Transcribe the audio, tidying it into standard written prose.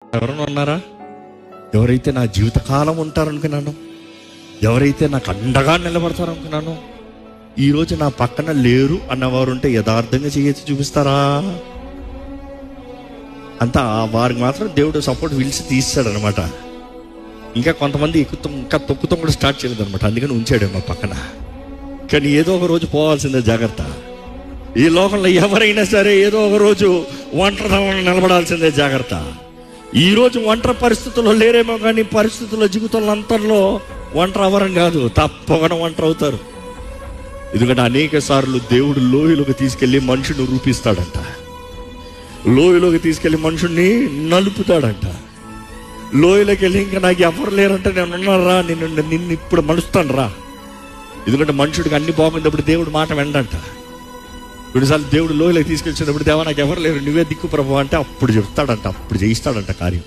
ఎవరైనా ఉన్నారా? ఎవరైతే నా జీవితకాలం ఉంటారనుకున్నాను, ఎవరైతే నాకు అండగా నిలబడతారనుకున్నాను, ఈరోజు నా పక్కన లేరు అన్నవారు ఉంటే యథార్థంగా చేయొచ్చు చూపిస్తారా? అంతా వారికి మాత్రం దేవుడు సపోర్ట్ పిలిచి తీస్తాడు అనమాట. ఇంకా కొంతమంది ఇంకా తొక్కుతాం కూడా స్టార్ట్ చేయలేదు అనమాట. అందుకని ఉంచాడు మా పక్కన. కానీ ఏదో ఒక రోజు పోవాల్సిందే, జాగ్రత్త. ఈ లోకంలో ఎవరైనా సరే ఏదో ఒక రోజు ఒంటరితనంలో నిలబడాల్సిందే, జాగ్రత్త. ఈరోజు ఒంటరి పరిస్థితుల్లో లేరేమో, కానీ పరిస్థితుల్లో జీవితంలో అంతర్లో ఒంటరి అవ్వరం కాదు, తప్పకుండా ఒంటరి అవుతారు. ఎందుకంటే అనేక సార్లు దేవుడు లోయలోకి తీసుకెళ్ళి మనుషుని రూపిస్తాడంట, లోయలోకి తీసుకెళ్ళి మనుషుణ్ణి నలుపుతాడంట. లోయలోకి వెళ్ళి ఇంకా నాకు ఎవరు లేరంటే నేను ఉన్నారా, నిన్ను ఇప్పుడు మలుస్తాను రా. ఎందుకంటే మనుషుడికి అన్ని బాగుంది, దేవుడు మాట వెండంట. కొన్నిసార్లు దేవుడు లోయలోకి తీసుకెళ్ళినప్పుడు, దేవా నాకు ఎవరు లేరు, నువ్వే దిక్కు ప్రభు అంటే అప్పుడు చెప్తాడంట, అప్పుడు చేయిస్తాడంట కార్యం.